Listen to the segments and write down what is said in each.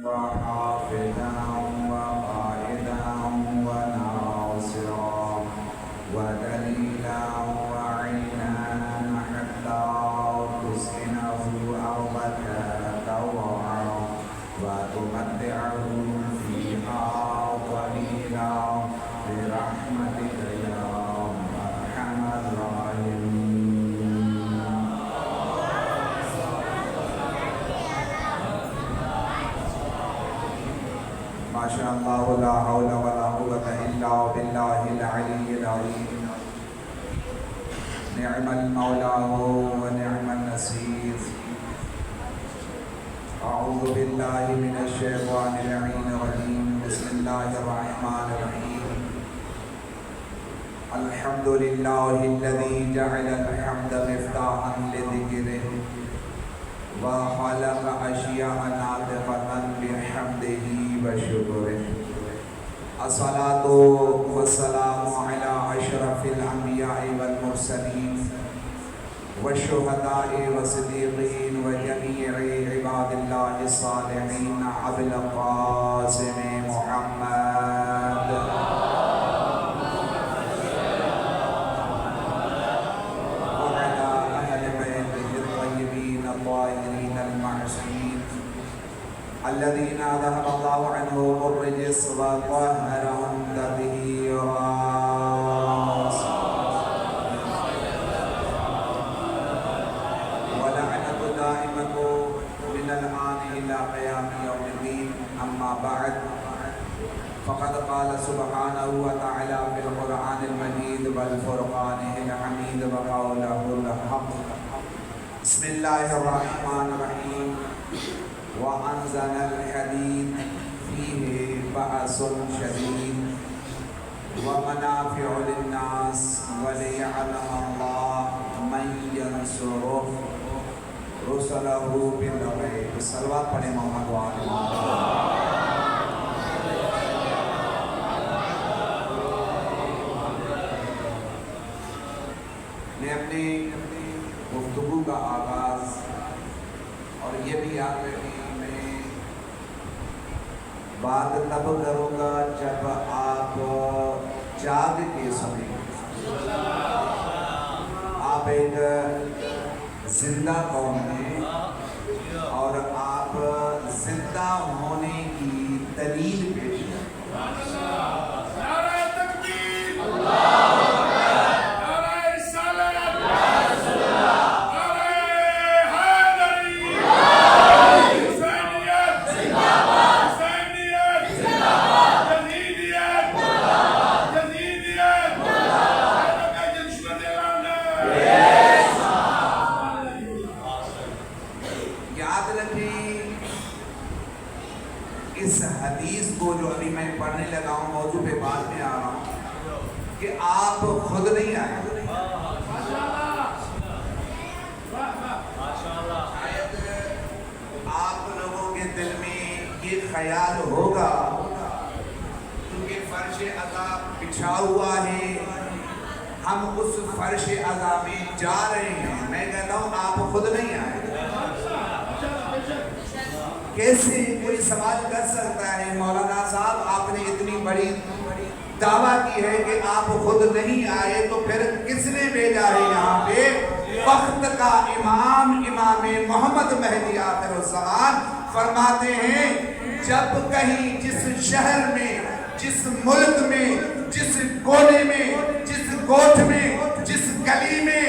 وحافظا وقائدا وناصرا ودليلا وعينا حتى تسكنه أرضك طوعا وتمتعه فيها قليلا برحمتك يا أرحم الراحمين. ما شاء الله لا حول ولا قوة إلا بالله العلي العظيم. نعم المولى ونعم النصير. أعوذ بالله من الشيطان اللعين الرجيم. بسم الله الرحمن الرحيم. الحمد لله الذي جعل الحمد مفتاحا لذكره وخلق أشياء ناطقة بحمده وشكره. الصلاة والسلام على أشرف الأنبياء والمرسلين والشهداء والصديقين وجميع عباد الله الصالحين أبي القاسم محمد وعلى أهل بيته الطيبين الطاهرين المعصومين الذين ذهب الله عنهم الرجس وطهرهم تطهيرا. ولعنة دائمة من الآن إلى قيام يوم الدين. أما بعد فقد قال سبحانه وتعالى في القرآن المجيد والفرقان الحميد وقوله الحق. بسم الله الرحمن الرحيم. وأنزل الحديد فيه بأس شديد ومنافع للناس وليعلم الله من ينصره رسله بالغيب. صلوات پڑھیں محمد وآلہ میں اپنی گفتگو کا آغاز اور یہ بھی یاد رکھیں میں بات تب کروں گا جب آپ جاگ کے سنیں. آپ ایک زندہ قوم ہیں اور آپ زندہ ہونے کی دلیل پیش کریں. اس حدیث کو جو ابھی میں پڑھنے لگا ہوں موضوع پہ بعد میں آ رہا ہوں کہ آپ خود نہیں آئے. شاید آپ لوگوں کے دل میں یہ خیال ہوگا کیونکہ فرش عذاب بچھا ہوا ہے ہم اس فرش عذاب میں جا رہے ہیں. میں کہتا ہوں آپ خود نہیں آئے. کیسے کوئی سوال کر سکتا ہے مولانا صاحب آپ نے اتنی بڑی دعویٰ کی ہے کہ آپ خود نہیں آئے تو پھر کس نے بھیجا ہے یہاں پہ؟ وقت کا امام امام محمد مہدی آخر الزمان فرماتے ہیں جب کہیں جس شہر میں جس ملک میں جس کونے میں جس گوٹھ میں جس گلی میں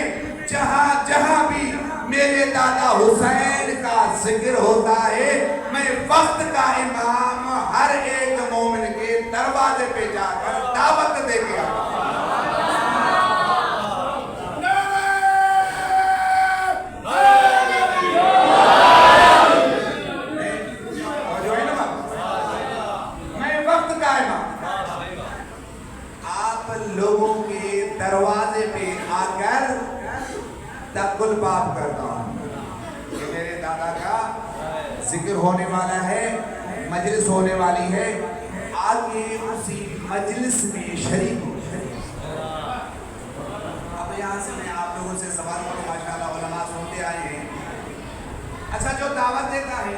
جہاں جہاں بھی میرے دادا حسین کا ذکر ہوتا ہے میں وقت کا امام ہر ایک مومن کے دروازے پہ جا کر دعوت دے کے آتا ہوں. میں وقت کا امام آپ لوگوں کے دروازے پہ آ کر تقل باب کرتا ہوں کہ میرے دادا کا ذکر ہونے والا ہے مجلس ہونے والی ہے آگے اسی مجلس میں شریک ہو. اب یہاں سے میں آپ لوگوں سے سوال کروں ماشاءاللہ علماء سنتے آئے ہیں. اچھا جو دعوت دیتا ہے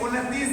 29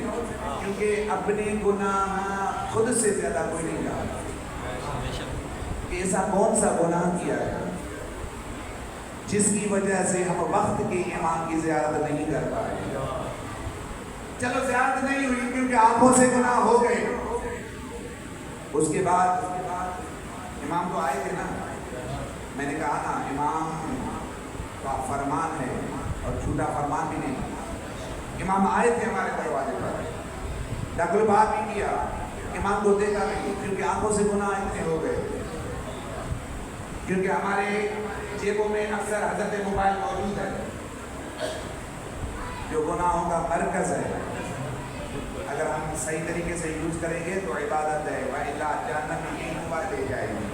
کیونکہ اپنے گناہ خود سے زیادہ کوئی نہیں جانتا کہ ایسا کون سا گناہ کیا ہے جس کی وجہ سے ہم وقت کے امام کی زیارت نہیں کر پائے. چلو زیارت نہیں ہوئی کیونکہ آنکھوں سے گناہ ہو گئے. اس کے بعد امام تو آئے تھے نا, میں نے کہا نا امام کا فرمان ہے اور چھوٹا فرمان بھی نہیں. امام آئے تھے ہمارے دروازے پر, داخل بات بھی کیا, امام کو دیکھا نہیں کیونکہ آنکھوں سے گناہ اتنے ہو گئے. کیونکہ ہمارے جیبوں میں اکثر حضرت موبائل موجود ہے جو گناہوں کا مرکز ہے. اگر ہم صحیح طریقے سے یوز کریں گے تو عبادت ہے, وَإِلَّا جہنم میں یہی موبائل لے جائے گی.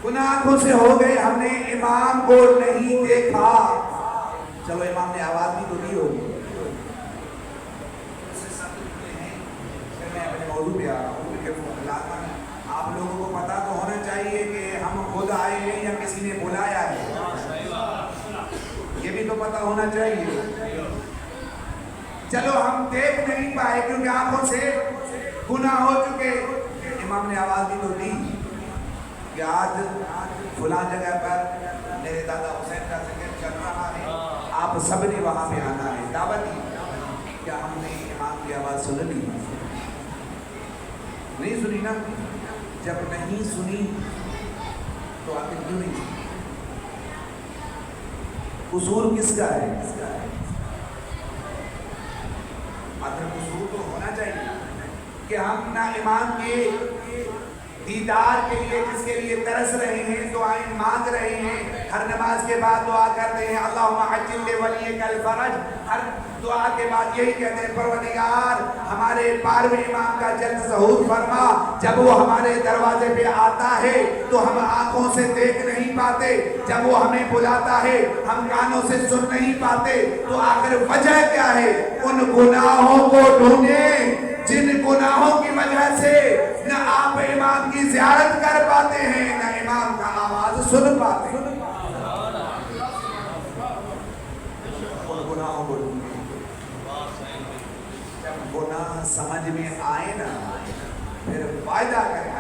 گناہ آنکھوں سے ہو گئے, ہم نے امام کو نہیں دیکھا. چلو امام نے آواز بھی تو دی ہوگی. پھر میں اپنے موضوع پہ آ رہا ہوں کہ آپ لوگوں کو پتا تو ہونا چاہیے کہ ہم خود آئے ہیں یا کسی نے بلایا ہے, یہ بھی تو پتا ہونا چاہیے. چلو ہم دیکھ نہیں پائے کیونکہ آنکھوں سے گناہ ہو چکے. امام نے آواز بھی تو دی کہ آج فلاں جگہ پر میرے دادا حسین کا ذکر چل رہا ہے, آپ سب نے وہاں پہ آنا ہے, دعوت دی. کیا ہم نے امام کی آواز سن لی؟ نہیں سنی نا. جب نہیں سنی تو آخر کیوں نہیں سنی؟ قصور کس کا ہے؟ آخر قصور تو ہونا چاہیے کہ ہم نہ امام کے دیدار کے لیے جس کے لیے ترس رہے ہیں, دعائیں مانگ رہے ہیں, ہر نماز کے بعد دعا کرتے ہیں اللہم عجل لولیک الفرج, ہر دعا کے بعد یہی کہتے ہیں پروردگار ہمارے 12ویں امام کا جلد ظہور فرما. جب وہ ہمارے دروازے پہ آتا ہے تو ہم آنکھوں سے دیکھ نہیں پاتے, جب وہ ہمیں بلاتا ہے ہم کانوں سے سن نہیں پاتے, تو آخر وجہ کیا ہے؟ ان گناہوں کو ڈھونڈیں جن گناہوں کی وجہ سے نہ آپ امام کی زیارت کر پاتے ہیں نہ امام کا آواز سن پاتے ہیں. ان گناہوں کو ڈھونڈیں. جب گناہ سمجھ میں آئے نا پھر فائدہ کریں.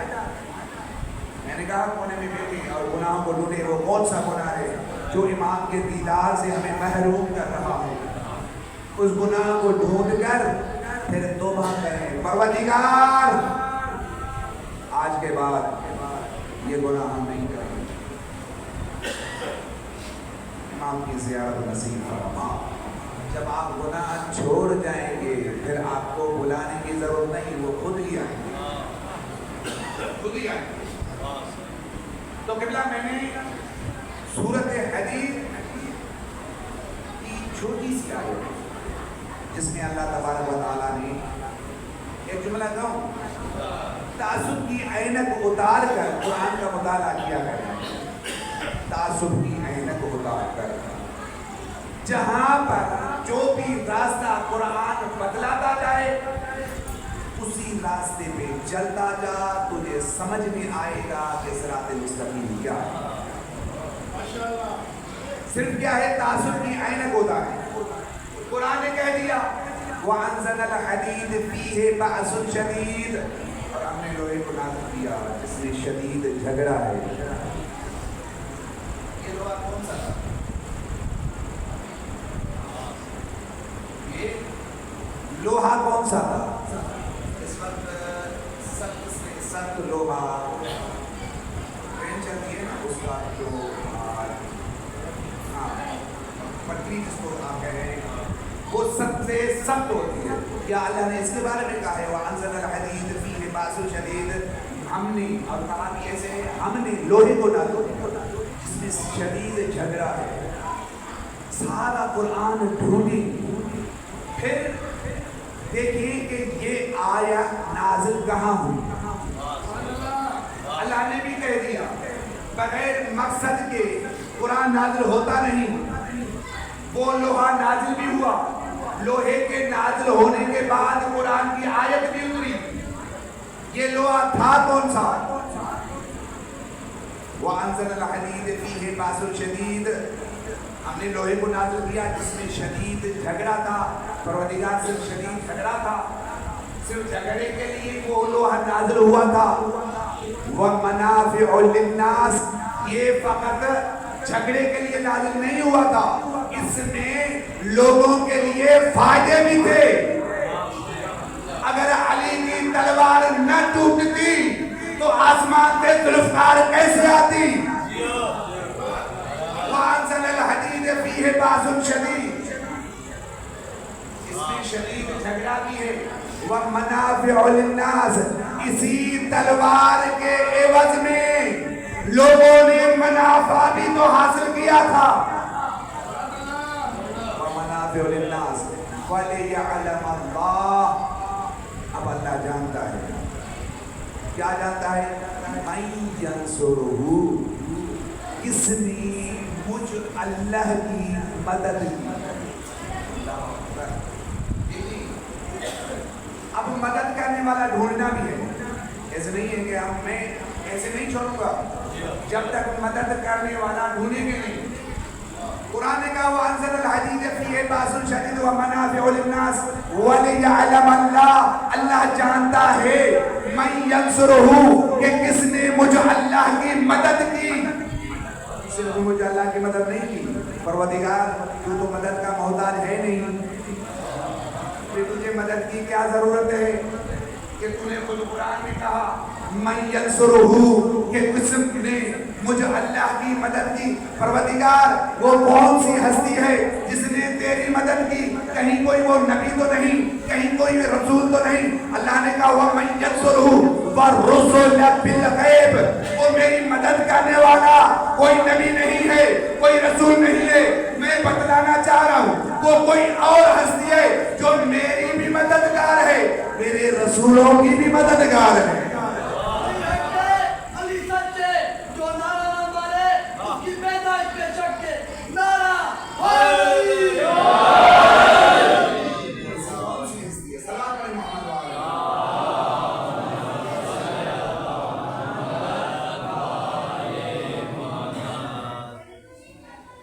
میں نے کہا کونے میں بیٹھیں اور گناہوں کو ڈھونڈیں. وہ کون سا گناہ ہے جو امام کے دیدار سے ہمیں محروم کر رہا ہو؟ اس گناہ کو ڈھونڈ کر پھر توبہ کریں, پروردگار آج کے بعد یہ گناہ ہم نہیں کریں گے, امام کی زیارت نصیب فرما. جب آپ گناہ چھوڑ جائیں گے پھر آپ کو بلانے کی ضرورت نہیں, وہ خود ہی آئیں گے, خود ہی آئیں گے. تو قبلہ میں نے سورۃ حدید کی چھوٹی سی آیت جس میں اللہ تبارک و تعالیٰ نے ایک جملہ کہوں, تعصب کی عینک اتار کر قرآن کا مطالعہ کیا کریں. تعصب کی عینک اتار کر جہاں پر جو بھی راستہ قرآن بتلاتا جائے اسی راستے پہ چلتا جا, تجھے سمجھ میں آئے گا کہ صراط مستقیم کیا ہے. صرف کیا ہے؟ تعصب کی عینک ہوتا ہے. قرآن نے کہہ دیا وَأَنزَلَ الْحَدِيدَ فِيهِ بَأْسٌ شَدِيدٌ, اور ہم نے لوہے کو نازل کیا جس میں شدید جھگڑا ہے. یہ لوہا کون سا تھا؟ یہ لوہا کون سا تھا؟ اس وقت سخت سے سخت لوہا ٹرین چلتی ہے نا, اس کا جو پٹری جس کو آپ کہہ رہے ہیں وہ سب سے سخت ہوتی ہے. کیا اللہ نے اس کے بارے میں کہا ہے وَأَنزَلَ الْحَدِيدَ فِيهِ بَأْسٌ شَدِيدٌ, ہم نے, اور کہا کہ ایسے ہم نے لوہے کو نازل کیا جس میں شدید جھگڑا ہے. سارا قرآن ڈھونڈیں, پھر دیکھیں کہ یہ آیت نازل کہاں ہوئی. اللہ نے بھی کہہ دیا بغیر مقصد کے قرآن نازل ہوتا نہیں. وہ لوہا نازل بھی ہوا, لوہے کے نازل ہونے کے بعد قرآن کی آیت بھی اتری. یہ لوہا تھا کون سا؟ وَأَنزَلَ الْحَدِيدَ فِيهِ بَأْسٌ شَدِيدٌ, ہم نے لوہے کو نازل کیا جس میں شدید جھگڑا تھا، پروردگار سے شدید جھگڑا تھا، صرف جھگڑے کے لیے وہ لوہا نازل ہوا تھا۔ وَمَنَافِعُ لِلنَّاسِ، یہ فقط جھگڑے کے لیے نازل نہیں ہوا تھا، اس میں لوگوں کے لیے فائدے بھی تھے۔ اگر علی کی تلوار نہ ٹوٹتی تو آسمان سے ذوالفقار کیسے آتی؟ وَأَنزَلَ الْحَدِيدَ فِيهِ بَأْسٌ شَدِيدٌ، اس میں شدید جھگڑا بھی ہے۔ وَمَنَافِعُ لِلنَّاسِ، اسی تلوار کے عوض میں لوگوں نے منافع بھی تو حاصل کیا تھا۔ وَمَنَافِعُ لِلنَّاسِ وَلِيَعْلَمَ اللَّهُ، اب اللہ جانتا ہے، کیا جانتا ہے؟ مَن يَنصُرُهُ، کس نے مجھ اللہ کی مدد کی۔ اب مدد کرنے والا ڈھونڈنا بھی ہے، ایسے نہیں ہے کہ میں ایسے نہیں چھوڑوں گا جب تک مدد کرنے والا ڈھونڈیں گے نہیں۔ قرآن نے کہا وَأَنزَلَ الْحَدِيدَ فِيهِ بَأْسٌ شَدِيدٌ وَمَنَافِعُ لِلنَّاسِ وَلِيَعْلَمَ اللَّهُ، اللہ جانتا ہے مَن يَنصُرُهُ، کہ کس نے مجھ اللہ کی مدد کی۔ صرف مجھ اللہ کی مدد نہیں کی، پروردگار تو مدد کا محتاج ہے نہیں، پھر تجھے مدد کی کیا ضرورت ہے کہ تو نے خود قرآن میں کہا مَن يَنصُرُهُ، کہ کس نے مجھ اللہ کی مدد کی۔ پروردگار وہ کون سی ہستی ہے جس نے تیری مدد کی؟ کہیں کوئی وہ نبی تو نہیں، کہیں کوئی رسول تو نہیں۔ اللہ نے کہا وَمَن يَنصُرُهُ وَالرُّسُلَ بِالْغَيْبِ، وہ میری مدد کرنے والا کوئی نبی نہیں ہے، کوئی رسول نہیں ہے۔ میں بتلانا چاہ رہا ہوں وہ کوئی اور ہستی ہے جو میری بھی مددگار ہے، میرے رسولوں کی بھی مددگار ہے۔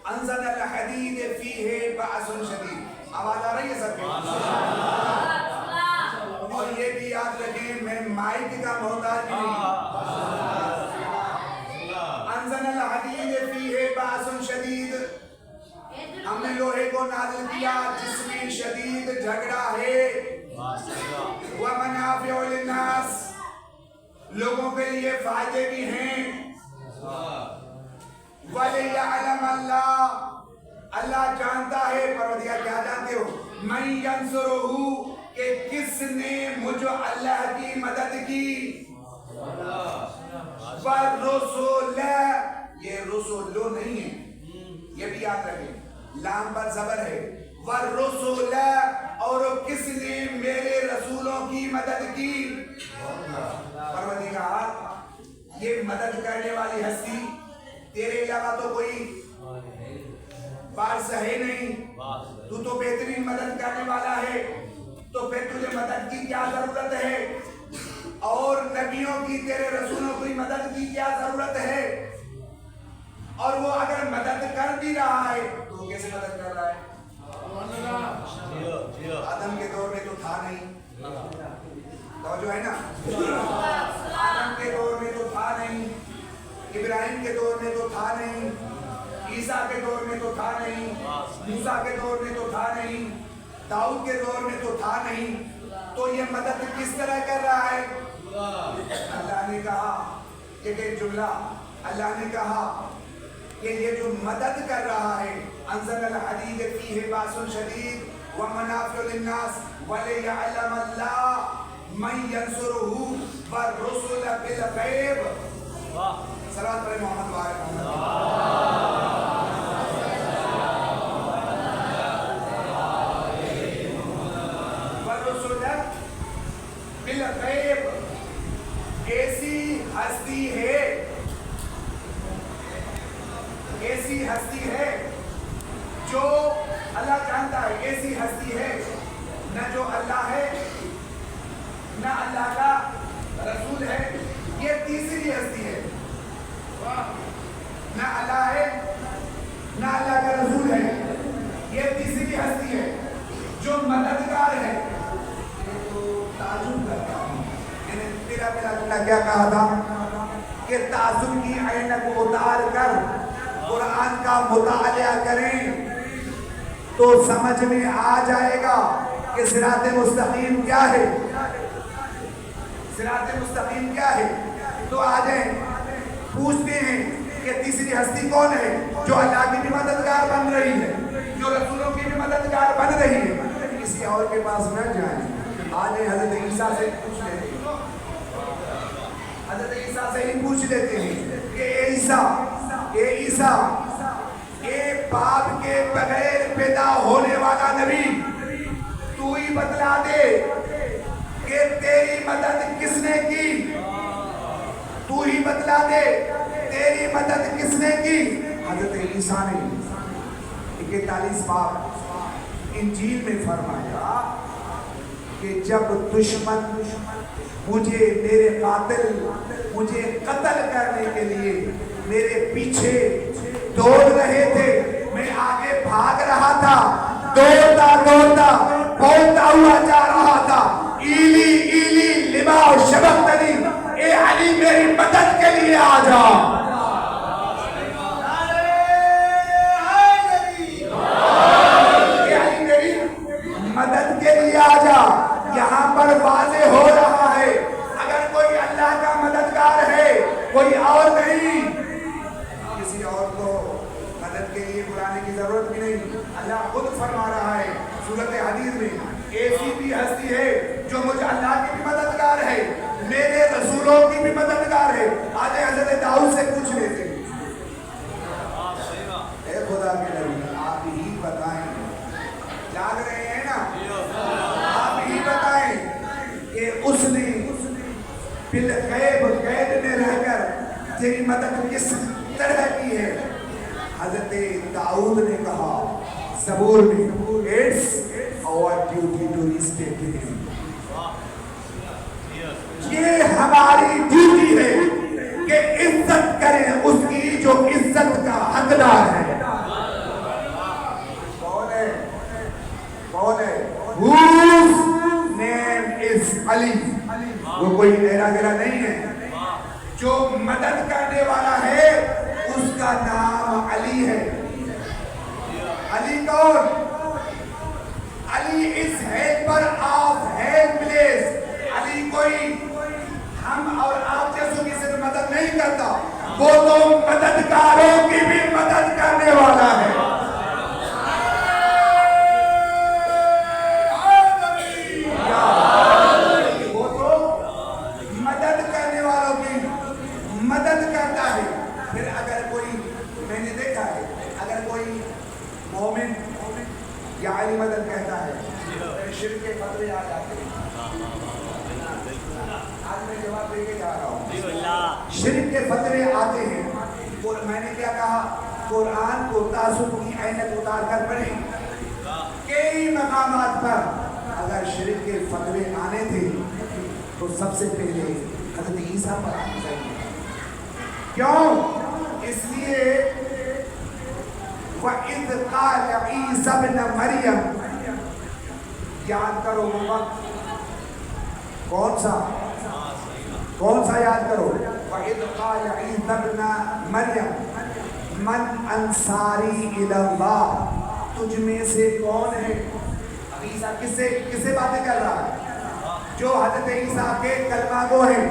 انزل الحدید فیہ بأس شدید، آواز آ رہی ہے سب کی؟ اور یہ بھی یاد رکھیں میں مائک کا محتاج بھی نہیں۔ انزل الحدید فیہ بأس شدید، ہم نے لوہے کو نازل کیا جس میں شدید جھگڑا ہے۔ وَمَنَافِعُ لِلنَّاسِ، لوگوں کے لیے فائدے بھی ہیں۔ وَلِيَعْلَمَ اللَّهُ، اللہ جانتا ہے، پروردگار کیا جانتے ہو؟ مَن يَنصُرُهُ، کہ کس نے مجھ اللہ کی مدد کی۔ وَالرُّسُلَ، یہ رسول نہیں ہے، یہ بھی یاد رکھیں، لام پر زبر ہے۔ وَالرُّسُلَ، اور کس نے میرے رسولوں کی مدد کی۔ پروردگار یہ مدد کرنے والی ہستی تیرے علاوہ تو کوئی بارس ہے نہیں، تو تو بہترین مدد کرنے والا ہے، تو پھر تجھے مدد کی کیا ضرورت ہے؟ اور نبیوں کی، تیرے رسولوں کی مدد کی کیا ضرورت ہے؟ اور وہ اگر مدد کر بھی رہا ہے تو کیسے مدد کر رہا ہے؟ آدم کے دور میں تو تھا نہیں، توجہ ہے نا، آدم کے دور میں تو تھا نہیں، ابراہیم کے دور میں تو تھا نہیں، عیسیٰ کے دور میں تو تھا نہیں، موسیٰ کے دور میں تو تھا نہیں، داؤد کے دور میں تو تھا نہیں، تو یہ مدد کس طرح کر رہا ہے؟ اللہ نے کہا، یہ جملہ اللہ نے کہا کہ یہ جو مدد کر رہا ہے، انزل الحدید فیہ بأس شدید ومنافع للناس ولیعلم اللہ من ینصرہ والرسل بالغیب۔ صلوات پر محمد وآل محمد۔ بالغیب، ایسی ہستی ہے، ایسی ہستی ہے جو اللہ جانتا ہے، ایسی ہستی ہے نہ جو اللہ ہے نہ اللہ کا رسول ہے، یہ تیسری ہستی ہے، نہ اللہ ہے نہ اللہ کا رسول ہے۔ میرا اللہ کیا کہا تھا کہ تعصب کی عینک اتار کر قرآن کا مطالعہ کریں تو سمجھ میں آ جائے گا کہ صراط مستقیم کیا ہے، صراط مستقیم کیا ہے۔ تو آ جائیں، پوچھتے ہیں کہ تیسری ہستی کون ہے جو اللہ کی بھی مددگار بن رہی ہے، جو رسولوں کی بھی مددگار بن رہی ہے۔ کسی اور کے پاس نہ جائیں، آج حضرت عیسیٰ سے پوچھ لیتے ہیں، حضرت عیسیٰ سے ہی پوچھ لیتے ہیں کہ اے عیسیٰ، اے باپ کے بغیر پیدا ہونے والا نبی، تو ہی بتلا دے کہ تیری مدد کس نے کی، تو ہی بتلا دے تیری مدد کس نے کی۔ حضرت عیسیٰ نے 41 باب انجیل میں فرمایا کہ جب دشمن مجھے، میرے قاتل مجھے قتل کرنے کے لیے میرے پیچھے دوڑ رہے تھے، میں آگے بھاگ رہا تھا، دوڑتا بولتا ہوا جا رہا تھا، ایلی ایلی لما شبقتنی، اے علی میری مدد کے لیے آ جا، اے علی میری مدد کے لیے آ جا۔ یہاں پر واضح ہو رہا ہے اگر کوئی اللہ کا مددگار ہے، کوئی اور نہیں، کسی اور کو مدد کے لیے بلانے کی ضرورت بھی نہیں۔ اللہ خود فرما رہا ہے سورۃ حدید میں، ایسی بھی ہستی ہے جو مجھے اللہ کی بھی مددگار ہے، میرے رسولوں کی بھی مددگار ہے۔ آج حضرت داؤد سے پوچھ لیتے ہیں، اے خدا کے نبی آپ ہی بتائیں، جاگ رہے ہیں نا، آپ ہی بتائیں کہ اس نے بالغیب غیب میں رہ کر تیری مدد کس طرح کی ہے۔ حضرت داؤد نے کہا زبور میں، it's our duty to respect him، یہ ہماری ڈیوٹی ہے کہ عزت کریں اس کی جو عزت کا حقدار ہے۔ کون ہے؟ whose name is علی، وہ کوئی میرا گرا نہیں ہے، جو مدد کرنے والا ہے اس کا نام علی ہے۔ علی کون؟ علی is helper of helpless، علی کوئی ہم اور آپ جیسوں کی صرف مدد نہیں کرتا، وہ تو مددگاروں کی بھی مدد کرنے والا ہے۔ وہ تو مدد کرنے والوں کی مدد کرتا ہے۔ پھر اگر کوئی، میں نے دیکھا ہے اگر کوئی مومن یا علی مدد کہتا ہے شرک کے خطرے آ جاتے ہیں۔ آج میں جواب دے کے جا رہا ہوں، شرک کے خطرے آتے ہیں۔ اور میں نے کیا کہا، قرآن کو تعصب کی عینک اتار کر پڑھیں، کئی مقامات پر اگر شرک کے خطرے آنے تھے تو سب سے پہلے حضرت عیسیٰ پر آنے چاہیے۔ کیوں؟ اس لیے وَإِذْ قَالَ عِيسَى ابْنُ مَرْيَمَ، یاد کرو وہ وقت، کون سا یاد کرو، وَإِذْ قَالَ عِيسَى ابْنُ مَرْيَمَ مَنْ أَنصَارِي إِلَى اللَّهِ، تجھ میں سے کون ہے؟ عیسیٰ کس سے باتیں کر رہا ہے؟ جو حضرت عیسیٰ کے کلمہ گو ہیں،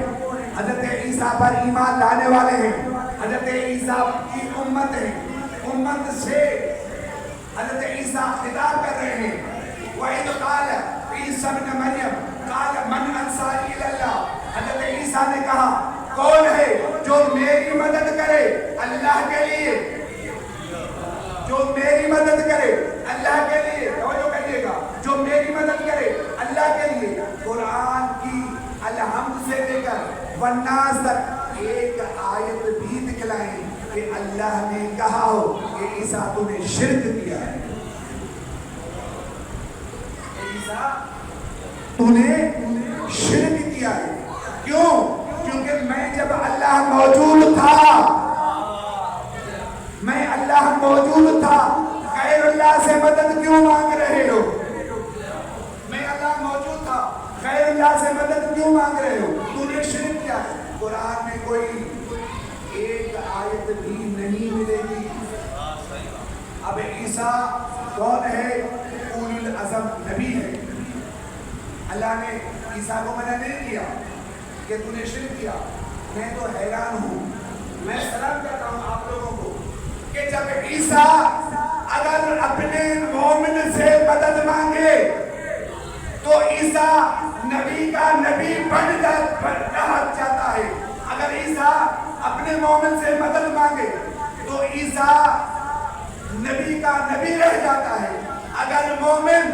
حضرت عیسیٰ پر ایمان لانے والے ہیں، حضرت عیسیٰ کی امت ہے، امت سے حضرت عیسیٰ خطاب کر رہے ہیں۔ وَإِذْ قَالَ عِيسَى ابْنُ مَرْيَمَ قَالَ مَنْ أَنصَارِي إِلَى اللَّهِ، حضرت عیسیٰ نے کہا کون ہے جو میری مدد کرے اللہ کے لیے، جو میری مدد کرے اللہ کے لیے، توجہ کریے گا، جو میری مدد کرے اللہ کے لیے۔ قرآن کی الحمد سے لے کر والناس تک ایک آیت بھی دکھلائیں کہ اللہ نے کہا ہو کہ عیسیٰ تو نے شرک کیا ہے، عیسیٰ تو نے شرک کیا ہے۔ کیوں؟ کیونکہ میں جب اللہ موجود تھا، میں اللہ موجود تھا، غیر اللہ سے مدد کیوں مانگ رہے ہو؟ میں اللہ موجود تھا، غیر اللہ سے مدد کیوں مانگ رہے ہو؟ تو نے شرک کیا ہے. قرآن میں کوئی ایک آیت بھی نہیں ملے گی. اب عیسیٰ کون ہے؟ اولو العزم نبی ہے. اللہ نے عیسیٰ کو منع نہیں کیا کہ تو نے شرک کیا. میں تو حیران ہوں, میں سلام کرتا ہوں آپ لوگوں کو کہ جب عیسیٰ اگر اپنے مومن سے مدد مانگے تو عیسیٰ نبی کا نبی بن جاتا ہے. اگر عیسیٰ اپنے مومن سے مدد مانگے تو عیسیٰ نبی کا نبی رہ جاتا ہے. اگر مومن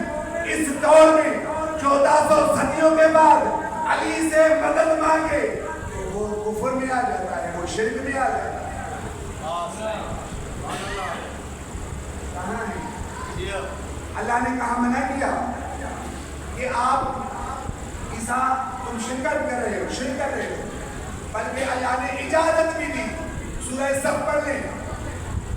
اس دور میں 1400 صدیوں کے بعد علی سے مدد مانگے تو وہ کفر میں آ جاتا ہے, وہ شرک میں آ جاتا ہے. کہاں ہے؟ اللہ نے کہا منع کیا کہ آپ عیسیٰ تم شرکت کر رہے ہو, بلکہ اللہ نے اجازت بھی دی. سورہ صف پڑھ لیں,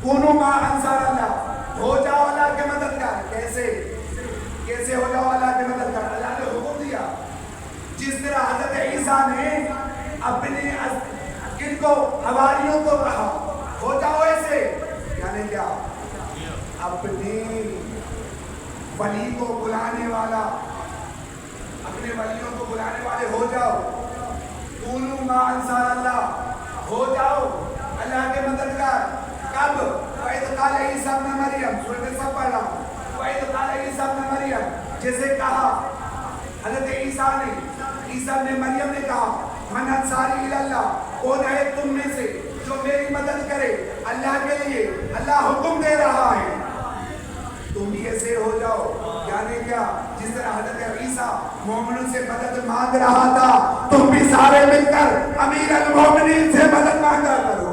کونوا مع انصار اللہ, ہو جاؤ اللہ کے مددگار. کیسے ہو جاؤ اللہ کے مددگار؟ اللہ نے حکم دیا. جس طرح حضرت عیسیٰ نے اپنے کن کو, حواریوں کو کہا ہو جاؤ ایسے, یعنی کیا؟ اپنے ولی کو بلانے والا, اپنے ولیوں کو بلانے والے ہو جاؤ. کونوا مع انصار اللہ, ہو جاؤ اللہ کے مددگار. کب؟ وَإِذْ قَالَ عِيسَىٰ ابْنُ مَرْيَمَ, سورۃ صف پڑھ رہا ہوں. وَإِذْ قَالَ عِيسَىٰ ابْنُ مَرْيَمَ, جیسے کہا حضرت عیسیٰ نے مریم نے کہا من انصاری الی اللہ, کون ہے تم میں سے جو میری مدد کرے اللہ کے لیے؟ اللہ حکم دے رہا ہے تم بھی ایسے ہو جاؤ. یعنی کیا؟ جس طرح حضرت عیسیٰ مومنوں سے مدد مانگ رہا تھا, تم بھی سارے مل کر امیر المومنین سے مدد مانگا کرو.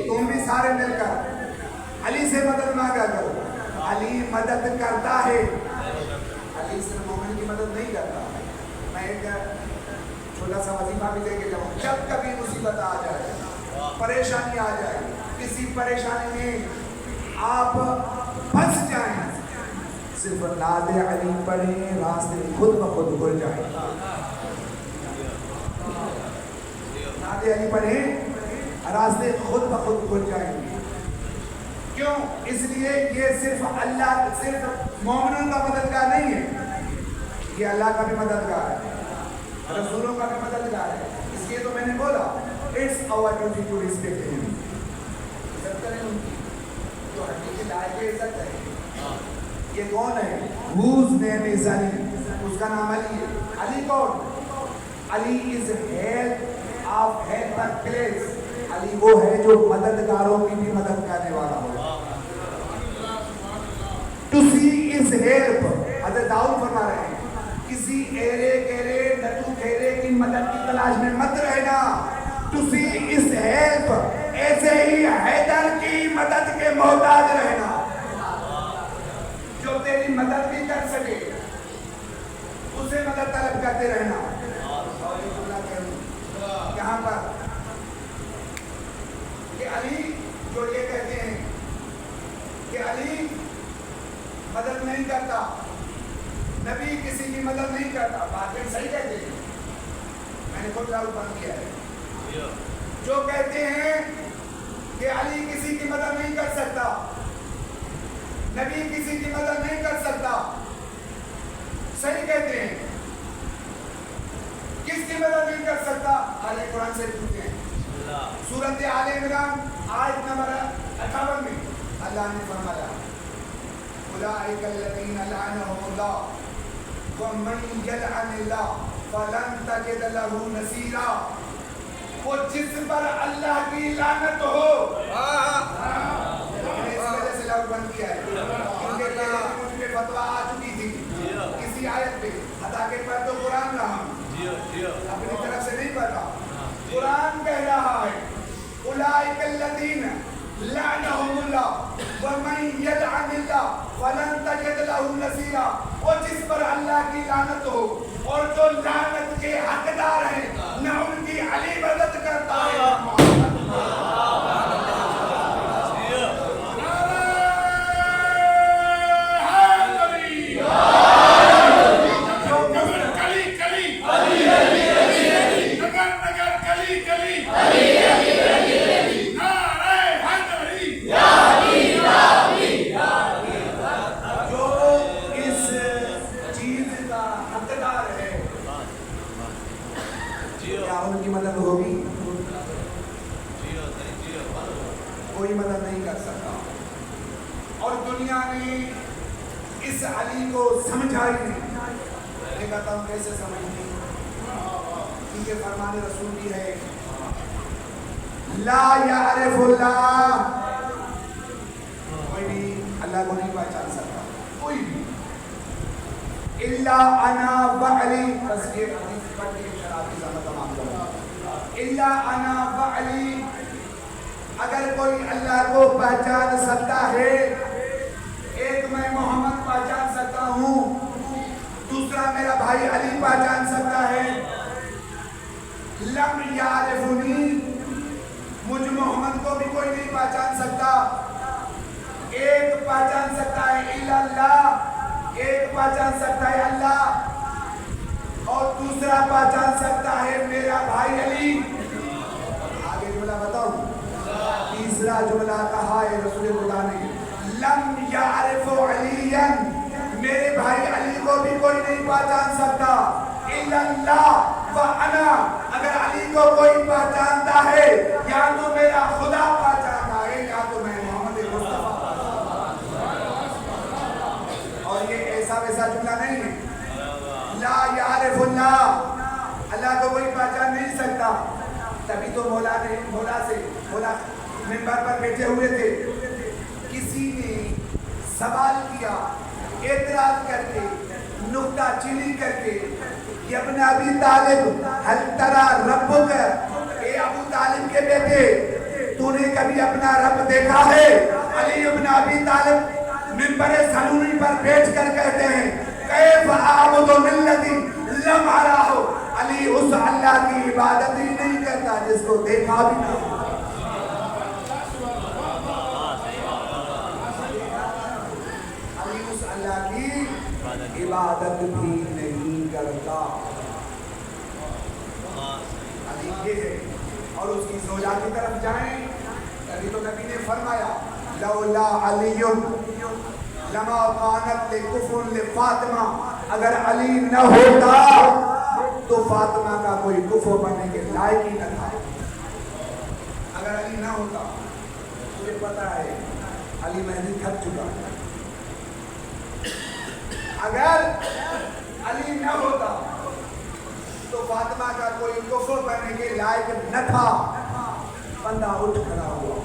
تم بھی سارے مل کر علی سے مدد مانگا کرو. علی مدد کرتا ہے, علی صرف مومن کی مدد نہیں کرتا. میں ایک چھوٹا سا وظیفہ بھی دے کے جاؤں. جب کبھی مصیبت آ جائے, پریشانی آ جائے, کسی پریشانی میں آپ پھنس جائیں, صرف نعت علی پڑھیں, راستے خود بخود کھل جائیں. نعت علی پڑھیں, راستے خود بخود کھل جائیں. کیوں؟ اس لیے یہ صرف اللہ, صرف مومنوں کا مددگار نہیں ہے, یہ اللہ کا بھی مددگار ہے, رسولوں کا بھی مددگار ہے. اس لیے تو میں نے بولا it's our duty to respect him. عزت کریں ان کی, جو حقیقی لائق ہے عزت کریں. یہ کون ہے؟ whose name is Ali, اس کا نام علی ہے. علی کون؟ علی is head of helper place. علی وہ ہے جو مددگاروں کی بھی مدد کرنے والا ہو. to see is help. حضرت داؤد فرما رہے ہیں کسی ایرے گیرے نتو گھیرے کی مدد کی تلاش میں مت رہنا. to see is help. ایسے ہی حیدر کی مدد کے محتاج رہنا, جو تیری مدد بھی کر سکے اسے مدد طلب کرتے رہنا. یہاں پر کہ علی جو یہ کہتے ہیں کہ علی مدد نہیں کرتا, نبی کسی کی مدد نہیں کرتا, بات صحیح کہتے ہیں. میں نے خود راؤ بند کیا ہے. جو کہتے ہیں کہ علی کسی کی مدد نہیں کر سکتا, نبی کسی کی مدد نہیں کر سکتا, صحیح کہتے ہیں. کس کی مدد نہیں کر سکتا؟ آل قرآن سے پوچھتے ہیں. سورۃ آل عمران آیت نمبر 58 میں اللہ نے فرمایا اولئک الذین لعنهم اللہ ومن یلعن اللہ فلن تجد له نصیرا. وہ جس پر اللہ کی لعنت ہو, میں اس وجہ سے لاؤ بند کیا ہے کیونکہ مجھ پہ فتویٰ آ چکی تھی کسی آیت پہ, حتیٰ پر تو قرآن رہا ہوں, اپنی طرف سے نہیں پڑھا. قرآن کہہ رہا ہے اولئک الذین لعنهم اللہ ومن یلعن اللہ فلن تجد له نصیرا. وہ جس پر اللہ کی لعنت ہو اور جو لعنت کے حقدار ہیں نہ ان کی علی مدد کرتا ہے. ہاں دنیا نے اس علی کو سمجھا ہی نہیں. میں کہتا ہوں کیسے سمجھتی؟ کیونکہ فرمان رسول بھی ہے لا یعرف اللہ، کوئی بھی اللہ کو نہیں پہچان سکتا، کوئی بھی، الا انا وعلی، تصویر حدیث پڑھ کے شرابی زمہ تمام کرو، الا انا وعلی، اگر کوئی اللہ کو پہچان سکتا ہے، ایک میں محمد پہچان سکتا ہوں، دوسرا میرا بھائی علی پہچان سکتا ہے. لم یعرفنی، مجھ محمد کو بھی کوئی نہیں پہچان سکتا. ایک پہچان سکتا ہے الا اللہ، ایک پہچان سکتا ہے اللہ، اور دوسرا پہچان سکتا ہے میرا بھائی علی. آگے جملہ بتاؤں، تیسرا جملہ کہا ہے رسول خدا نے لم یعرف علیًا، میرے بھائی علی کو بھی کوئی نہیں پہچان سکتا الا اللہ وانا، اگر علی کو کوئی پہچانتا ہے یا تو میرا خدا پہچانتا ہے یا تو میں محمد مصطفیٰ. اور یہ ایسا ویسا جملہ نہیں ہے. لا یعرف اللہ، اللہ کو کوئی پہچان نہیں سکتا. تبھی تو مولا منبر پر بیٹھے ہوئے تھے، کسی نے سوال کیا اعتراض کر کے، نکتہ چینی کر کے، کہ ابن ابی طالب حل ترى ربک، اے ابو طالب کے بیٹے تو نے کبھی اپنا رب دیکھا ہے؟ علی ابن ابی طالب منبر سلونی پر بیٹھ کر کہتے ہیں کیف اعبد الذی لم ارہ، علی اس اللہ کی عبادت ہی نہیں کرتا جس کو دیکھا بھی نہیں. علی اس اللہ کی عبادت بھی نہیں کرتا. علی یہ ہے. اور اس کی زوجہ کی طرف جائیں، تبھی تو نبی نے فرمایا لولا علی لما کانت لکفر لفاطمہ، اگر علی نہ ہوتا تو فاطمہ کا کوئی کفر بننے کے لائق ہی نہ تھا. اگر علی نہ ہوتا، مجھے پتا ہے علی مہدی تھک چکا، اگر علی نہ ہوتا تو فاطمہ کا کوئی کفر بننے کے لائق نہ تھا. بندہ اٹھ کھڑا ہوا.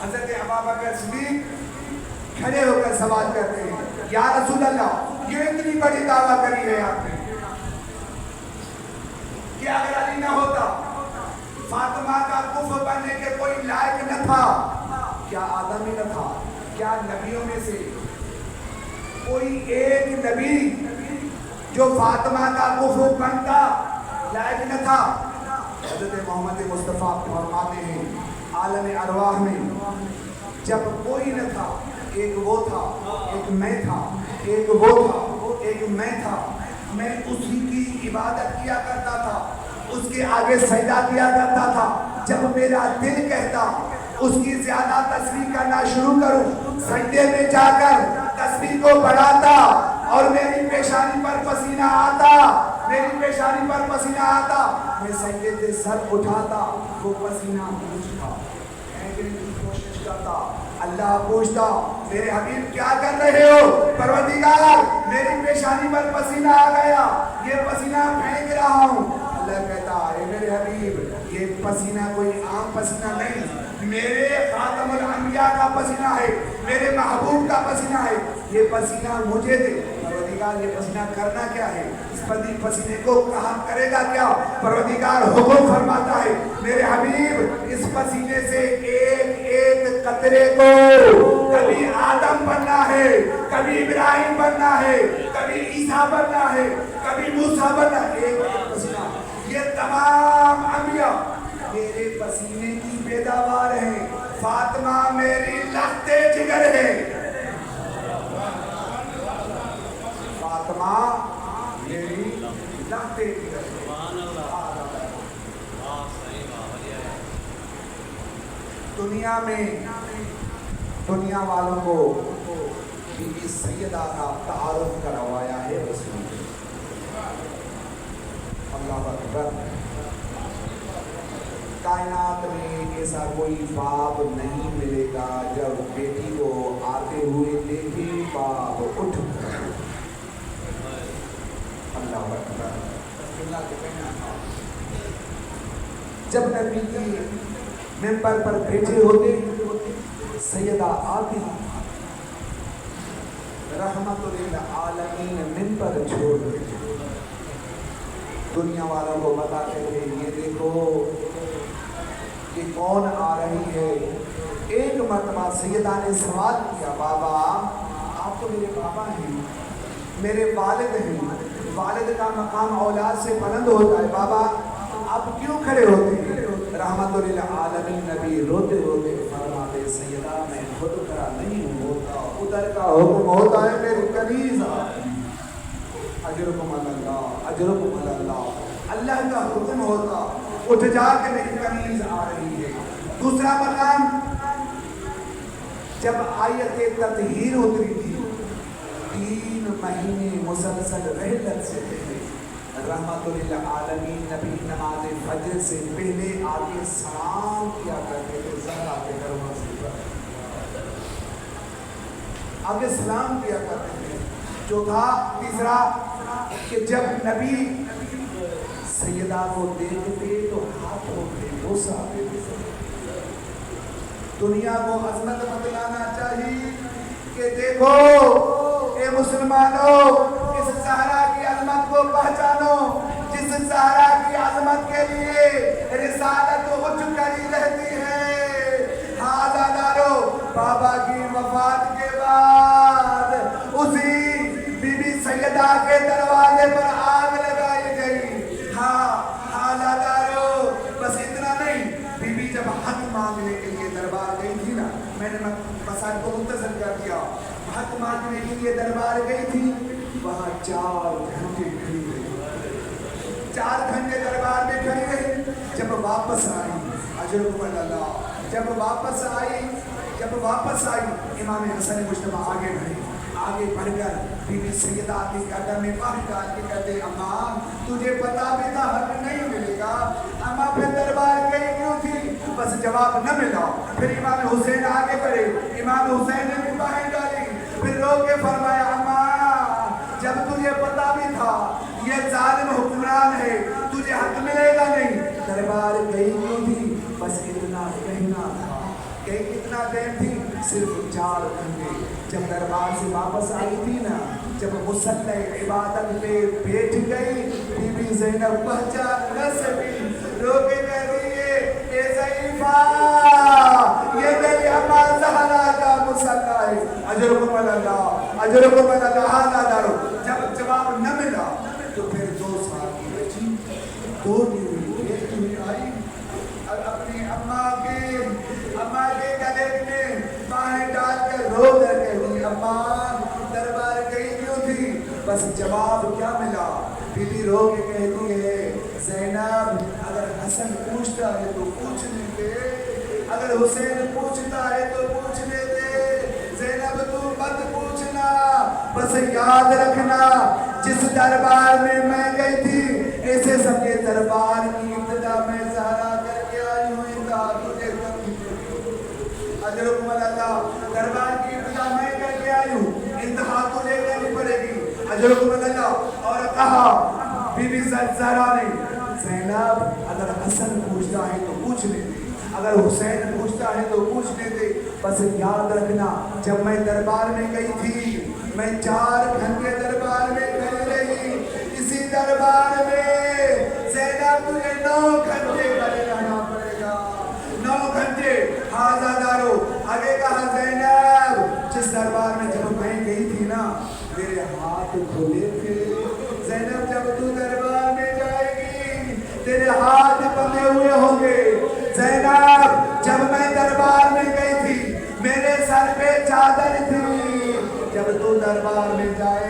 حضرت ابوبکر صدیق کھڑے ہو کر سوال کرتے ہیں یا رسول اللہ، یہ اتنی بڑی دعویٰ کری ہے آپ نے کہ اگر علی نہ ہوتا فاطمہ کا کفر بننے کے کوئی لائق نہ تھا. کیا آدم ہی نہ تھا؟ کیا نبیوں میں سے کوئی ایک نبی جو فاطمہ کا کفر بنتا لائق نہ تھا؟ حضرت محمد مصطفیٰ فرماتے ہیں عالم ارواح میں جب کوئی نہ تھا، ایک وہ تھا، ایک میں تھا، ایک وہ تھا، ایک میں تھا، میں اسی کی عبادت کیا کرتا تھا، اس کے آگے سجدہ کیا کرتا تھا. جب میرا دل کہتا اس کی زیادہ تسبیح کرنا شروع کروں، سجدے میں جا کر تسبیح کو بڑھاتا اور میری پیشانی پر پسینہ آتا، میری پیشانی پر پسینہ آتا، میں سجدے سے سر اٹھاتا، وہ پسینہ پوچھتا، کوشش کرتا. اللہ پوچھتا میرے حبیب کیا کر رہے ہو؟ پروردگار میری پیشانی پر پسینہ آ گیا، یہ پسینہ پھینک رہا ہوں. اللہ کہتا ہے میرے حبیب یہ پسینہ کوئی عام پسینہ نہیں، میرے خاتم الانبیاء کا پسینہ ہے، میرے محبوب کا پسینہ ہے، یہ پسینہ مجھے دے. پروردگار یہ پسینہ کرنا کیا ہے؟ اس پسینے کو کہاں کرے گا کیا؟ پروردگار حکم فرماتا ہے میرے حبیب اس پسینے سے ایک ایک قطرے کو کبھی آدم بننا ہے، کبھی ابراہیم بننا ہے، کبھی عیسیٰ بننا ہے، کبھی موسیٰ بننا ہے. ایک ایک پسینہ، یہ تمام انبیاء میرے پسینے کی پیداوار ہیں. فاطمہ میری لخت جگر ہے، فاطمہ میری لخت جگر ہے. دنیا میں دنیا والوں کو بی بی سیدہ کا تعارف کروایا ہے رسول. اللہ اکبر. کائنات میں ایسا کوئی باپ نہیں ملے گا جب بیٹی کو آتے جب نبی کی منبر پر بیٹھے ہوتے سیدہ آتی رحمت للعالمین منبر چھوڑ دیتے، دنیا والوں کو بتاتے تھے یہ دیکھو یہ کون آ رہی ہے۔ ایک مرتبہ سیدہ نے سوال کیا، بابا آپ تو میرے بابا ہیں، میرے والد ہیں، والد کا مقام اولاد سے بلند ہوتا ہے، بابا آپ کیوں کھڑے ہوتے ہیں؟ رحمت للعالمین نبی روتے روتے فرماتے سیدہ میں خود کھڑا نہیں ہوتا، ادھر کا حکم ہوتا ہے میری کنیزہ، اجرکم اللہ اجرکم اللہ، اللہ کا حکم ہوتا اٹھ جا کے میری کنیز آ رہی ہے۔ دوسرا مقام جب آیت تطہیر اتری تھی 3 مہینے مسلسل رحلت سے پہلے رحمت للعالمین نبی نماز فجر سے پہلے آگے سلام کیا کرتے تھے، زہرا کے دروازے پر آگے سلام کیا کرتے تھے۔ چوتھا تیسرا کہ جب نبی سیدہ کو دیکھتے تو ہاتھوں پہ بوسہ دیتے تھے۔ دنیا کو عظمت بتلانا چاہیے کہ دیکھو اے مسلمانوں اس زہرا کی عظمت کو پہچانو، جس زہرا کی عظمت کے لیے رسالت اٹھ کری رہتی ہے۔ عزادارو بابا کی وفات کے بعد اسی بی بی سیدہ کے دروازے پر آگ لگائی گئی۔ عزادارو بس اتنا نہیں، بی بی جب حق مانگنے کے لیے دربار گئی تھی نا، میں نے مسائل کو مختصر کر دیا، حق مانگنے کے لیے دربار گئی تھی، وہاں 4 گھنٹے کھڑی رہی، 4 گھنٹے دربار میں کھڑی رہی۔ جب واپس آئی اجرکم اللہ، جب واپس آئی امام حسن مجتبی آگے بڑھے، آگے بڑھ کر بی بی سیدہ کے قدم میں پاہ ڈال کے کہتے اماں تجھے پتا بھی تھا حق نہیں ملے گا، اماں پھر دربار گئی کیوں تھی؟ بس جواب نہ ملا۔ پھر امام حسین آگے بڑھے، امام حسین نے بھی باہیں ڈالی، پھر رو کے فرمایا اماں جب تجھے پتا بھی تھا یہ ظالم حکمران ہے، تجھے حق ملے گا نہیں، دربار گئی کیوں تھی؟ بس اتنا کہنا تھا کہ کتنا دیر تھی؟ صرف 4 گھنٹے۔ جب دربار سے واپس آئی تھی نا، جب مصلی عبادت پہ بیٹھ گئی، بی بی زینب پہچان نہ سکی، رو کے کہہ دیئے اے ضعیفہ یہ میری اماں زہرا کا مصلی ہے، اجرکم اللہ اجرکم اللہ۔ عزادارو جب جواب نہ ملا تو پھر 2 سال کی بچی 2 دن دیکھتی ہوئی آئی اور اپنی اماں کے گلے میں باہیں ڈال کر رو کر کہتی اماں دربار گئی کیوں تھی؟ بس جواب کیا ملا؟ بی بی رو کے کہتی ہے زینب اگر حسن پوچھتا ہے تو پوچھ لیتے، اگر حسین پوچھتا ہے تو پوچھ لیتے، زینب تو مت پوچھنا، بس یاد رکھنا جس دربار میں گئی تھی ایسے سب کے دربار کی ابتدا میں زہرا کر کے آئی ہوں، انتہا تجھے اجرکم اللہ، دربار کی ابتدا میں کر کے آئی ہوں، انتہا تجھے کرنی پڑے گی، اجرکم اللہ۔ اور کہا بی بی زہرا نے زینب اگر حسن پوچھتا ہے تو پوچھ لیتے، اگر حسین پوچھتا ہے تو پوچھ لیتے، بس یاد رکھنا جب میں دربار میں گئی تھی میں 4 گھنٹے دربار میں کھڑی رہی، اسی دربار میں زینب تجھے 9 گھنٹے کھڑے رہنا پڑے گا، 9 گھنٹے۔ عزادارو آگے کہا زینب جس دربار میں جب میں گئی تھی نا میرے ہاتھ کھلے تھے، زینب جب تو دربار میں جائے گی تیرے ہاتھ بندھے ہوئے ہوں گے، زینب جب میں دربار میں گئی تھی میرے سر پہ چادر تھی، جب تو دربار میں جائے